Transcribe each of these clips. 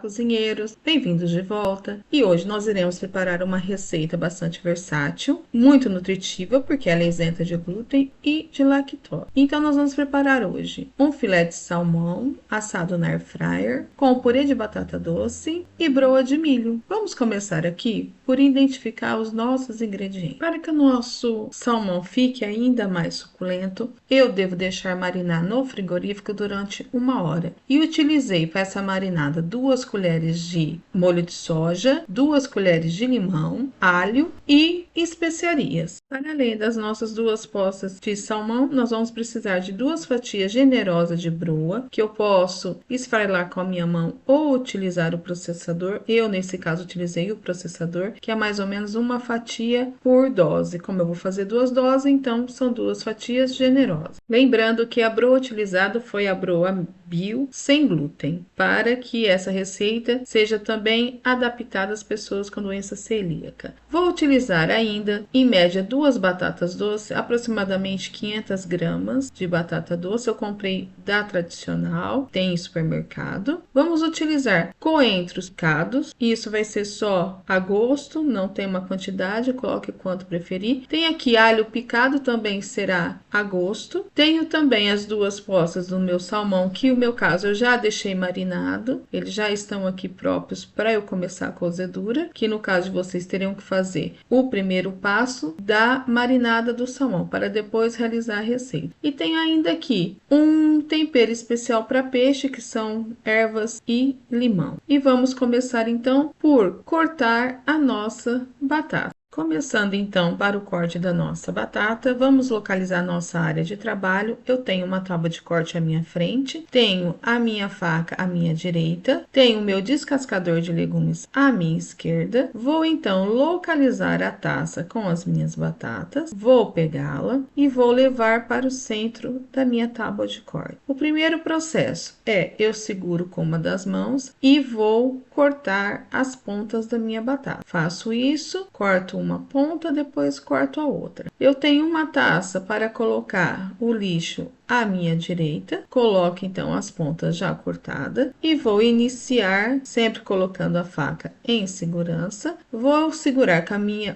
cozinheiros, bem-vindos de volta. E hoje nós iremos preparar uma receita bastante versátil, muito nutritiva porque ela é isenta de glúten e de lactose. Então nós vamos preparar hoje um filé de salmão assado na air fryer com purê de batata doce e broa de milho. Vamos começar aqui por identificar os nossos ingredientes. Para que o nosso salmão fique ainda mais suculento, eu devo deixar marinar no frigorífico durante 1 hora. E utilizei para essa marinada 2 colheres de molho de soja, 2 colheres de limão, alho e especiarias. Para além das nossas 2 poças de salmão, nós vamos precisar de 2 fatias generosas de broa, que eu posso esfarelar com a minha mão ou utilizar o processador. Eu, nesse caso, utilizei o processador, que é mais ou menos 1 fatia por dose. Como eu vou fazer 2 doses, então são 2 fatias generosas. Lembrando que a broa utilizada foi a broa bio sem glúten, para que essa receita seja também adaptada às pessoas com doença celíaca. Vou utilizar ainda, em média, 2 batatas doces, aproximadamente 500 gramas de batata doce. Eu comprei da Tradicional, tem em supermercado. Vamos utilizar coentros picados, isso vai ser só a gosto, não tem uma quantidade, coloque quanto preferir. Tem aqui alho picado, também será a gosto. Tenho também as 2 poças do meu salmão, que no meu caso eu já deixei marinado, eles já estão aqui próprios para eu começar a cozedura, que no caso de vocês teriam que fazer o primeiro passo da marinada do salmão, para depois realizar a receita. E tem ainda aqui um tempero especial para peixe, que são ervas e limão. E vamos começar então por cortar a nossa batata. Começando então para o corte da nossa batata, vamos localizar nossa área de trabalho. Eu tenho uma tábua de corte à minha frente, tenho a minha faca à minha direita, tenho o meu descascador de legumes à minha esquerda. Vou então localizar a taça com as minhas batatas, vou pegá-la e vou levar para o centro da minha tábua de corte. O primeiro processo é eu seguro com uma das mãos e vou cortar as pontas da minha batata. Faço isso, corto uma ponta, depois corto a outra. Eu tenho uma taça para colocar o lixo à minha direita, coloco então as pontas já cortadas e vou iniciar sempre colocando a faca em segurança. Vou segurar com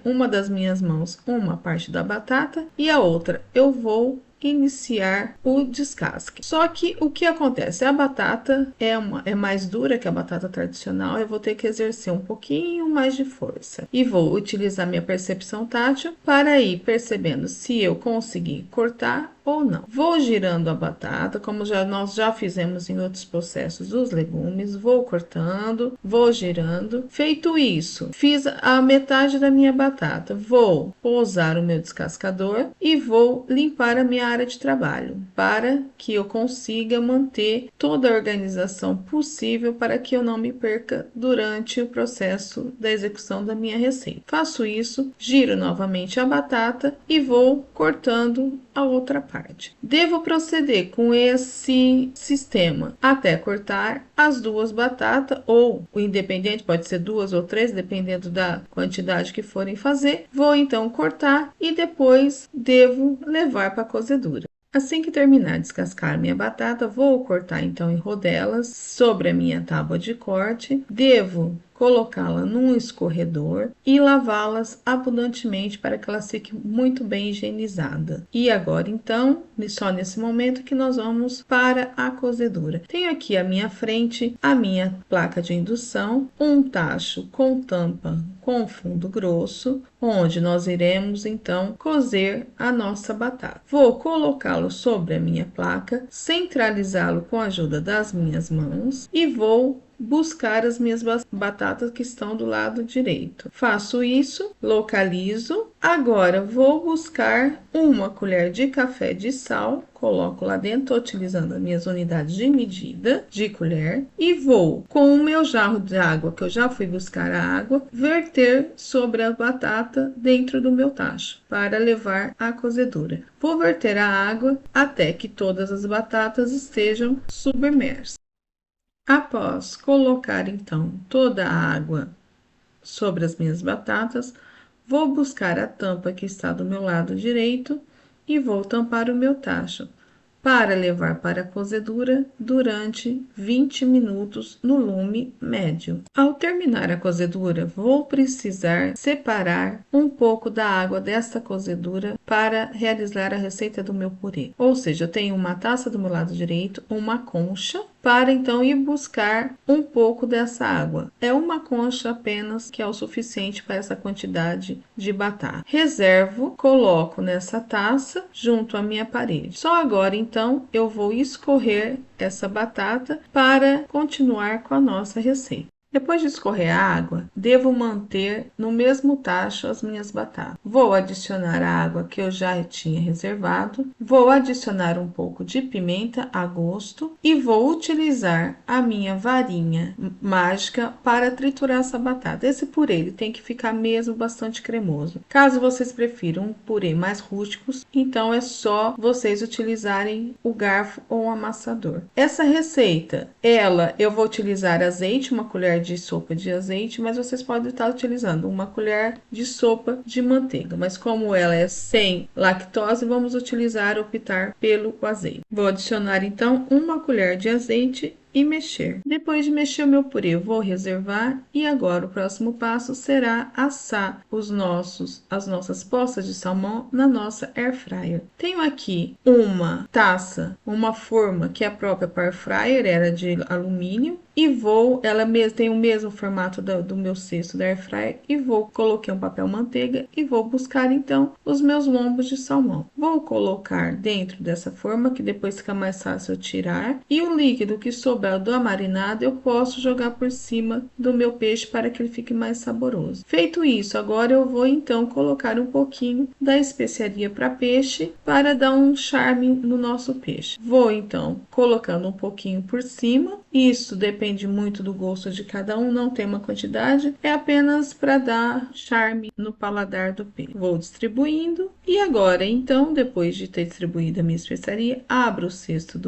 uma das minhas mãos uma parte da batata e a outra eu vou iniciar o descasque. Só que o que acontece? A batata é mais dura que a batata tradicional, eu vou ter que exercer um pouquinho mais de força. E vou utilizar minha percepção tátil para ir percebendo se eu conseguir cortar ou não. Vou girando a batata, como nós já fizemos em outros processos dos legumes, vou cortando, vou girando. Feito isso, fiz a metade da minha batata, vou pousar o meu descascador e vou limpar a minha área de trabalho, para que eu consiga manter toda a organização possível para que eu não me perca durante o processo da execução da minha receita. Faço isso, giro novamente a batata e vou cortando a outra parte. Devo proceder com esse sistema até cortar as 2 batatas, ou o independente, pode ser 2 ou 3, dependendo da quantidade que forem fazer. Vou então cortar e depois devo levar para a cozedura. Assim que terminar de descascar minha batata, vou cortar então em rodelas sobre a minha tábua de corte. Devo colocá-la num escorredor e lavá-las abundantemente para que elas fiquem muito bem higienizadas. E agora então, só nesse momento que nós vamos para a cozedura. Tenho aqui à minha frente a minha placa de indução, um tacho com tampa com fundo grosso, onde nós iremos então cozer a nossa batata. Vou colocá-lo sobre a minha placa, centralizá-lo com a ajuda das minhas mãos e vou buscar as minhas batatas que estão do lado direito. Faço isso, localizo. Agora vou buscar 1 colher de café de sal, coloco lá dentro, utilizando as minhas unidades de medida de colher, e vou com o meu jarro de água, que eu já fui buscar a água, verter sobre a batata dentro do meu tacho para levar à cozedura. Vou verter a água até que todas as batatas estejam submersas. Após colocar então toda a água sobre as minhas batatas, vou buscar a tampa que está do meu lado direito e vou tampar o meu tacho, para levar para a cozedura durante 20 minutos no lume médio. Ao terminar a cozedura, vou precisar separar um pouco da água desta cozedura para realizar a receita do meu purê. Ou seja, eu tenho uma taça do meu lado direito, uma concha, para então ir buscar um pouco dessa água. É uma concha apenas que é o suficiente para essa quantidade de batata. Reservo, coloco nessa taça junto à minha parede. Só agora então eu vou escorrer essa batata para continuar com a nossa receita. Depois de escorrer a água, devo manter no mesmo tacho as minhas batatas. Vou adicionar a água que eu já tinha reservado, vou adicionar um pouco de pimenta a gosto e vou utilizar a minha varinha mágica para triturar essa batata. Esse purê ele tem que ficar mesmo bastante cremoso. Caso vocês prefiram um purê mais rústico, então é só vocês utilizarem o garfo ou o amassador. Essa receita, eu vou utilizar azeite, uma colher de sopa de azeite, mas vocês podem estar utilizando uma colher de sopa de manteiga, mas como ela é sem lactose, vamos optar pelo azeite. Vou adicionar então uma colher de azeite e mexer. Depois de mexer o meu purê, eu vou reservar e agora o próximo passo será assar as nossas poças de salmão na nossa air fryer. Tenho aqui uma taça, uma forma que é própria para air fryer, era de alumínio, e ela tem o mesmo formato do meu cesto da air fryer, e coloquei um papel manteiga e vou buscar então os meus lombos de salmão. Vou colocar dentro dessa forma, que depois fica mais fácil tirar, e o líquido que sobrar do marinado eu posso jogar por cima do meu peixe para que ele fique mais saboroso. Feito isso, agora eu vou então colocar um pouquinho da especiaria para peixe para dar um charme no nosso peixe. Vou então colocando um pouquinho por cima. Isso depende muito do gosto de cada um, não tem uma quantidade, é apenas para dar charme no paladar do peixe. Vou distribuindo e agora então, depois de ter distribuído a minha especiaria, abro o cesto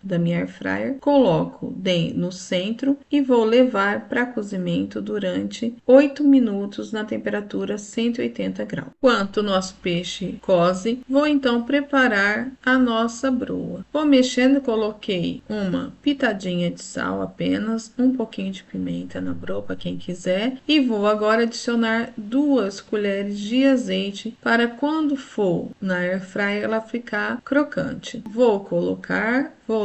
da minha air fryer, coloco no centro e vou levar para cozimento durante 8 minutos na temperatura 180 graus. Enquanto o nosso peixe coze, vou então preparar a nossa broa. Vou mexendo, coloquei uma pitadinha de sal apenas, um pouquinho de pimenta na broa para quem quiser, e vou agora adicionar 2 colheres de azeite para quando for na air fryer ela ficar crocante. Vou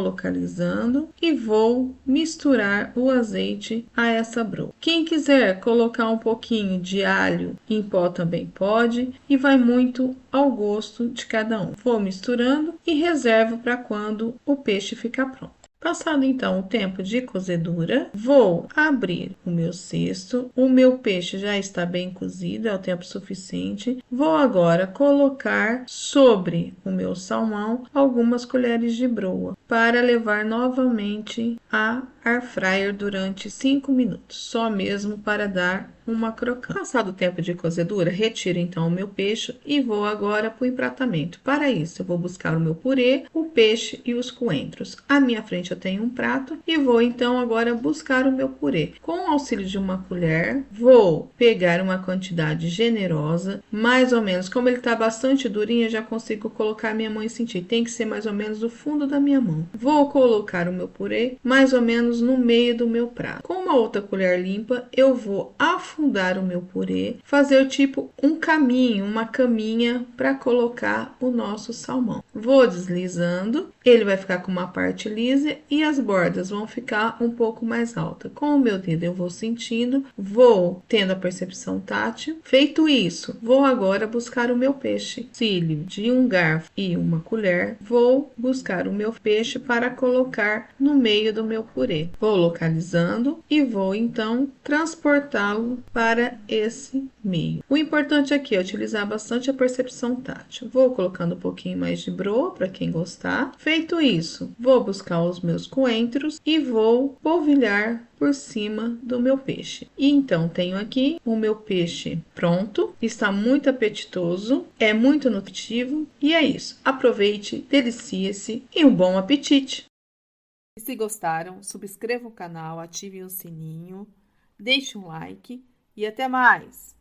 localizando e vou misturar o azeite a essa broa. Quem quiser colocar um pouquinho de alho em pó também pode, e vai muito ao gosto de cada um. Vou misturando e reservo para quando o peixe ficar pronto. Passado então o tempo de cozedura, vou abrir o meu cesto. O meu peixe já está bem cozido, é o tempo suficiente. Vou agora colocar sobre o meu salmão algumas colheres de broa para levar novamente a air fryer durante 5 minutos, só mesmo para dar uma crocância. Passado o tempo de cozedura, retiro então o meu peixe e vou agora para o empratamento. Para isso, eu vou buscar o meu purê, o peixe e os coentros. À minha frente eu tenho um prato e vou então agora buscar o meu purê. Com o auxílio de uma colher, vou pegar uma quantidade generosa, mais ou menos, como ele está bastante durinho, eu já consigo colocar minha mão e sentir. Tem que ser mais ou menos o fundo da minha mão. Vou colocar o meu purê mais ou menos no meio do meu prato. Com uma outra colher limpa, eu vou afundar o meu purê, fazer tipo um caminho, uma caminha para colocar o nosso salmão. Vou deslizando, ele vai ficar com uma parte lisa e as bordas vão ficar um pouco mais altas. Com o meu dedo eu vou sentindo, vou tendo a percepção tátil. Feito isso, vou agora buscar o meu peixe. Auxílio de um garfo e uma colher, vou buscar o meu peixe para colocar no meio do meu purê. Vou localizando e vou então transportá-lo para esse meio. O importante aqui é utilizar bastante a percepção tátil. Vou colocando um pouquinho mais de broa para quem gostar. Feito isso, vou buscar os meus coentros e vou polvilhar por cima do meu peixe. E então tenho aqui o meu peixe pronto, está muito apetitoso, é muito nutritivo e é isso. Aproveite, delicie-se e um bom apetite! E se gostaram, subscreva o canal, ative o sininho, deixe um like e até mais!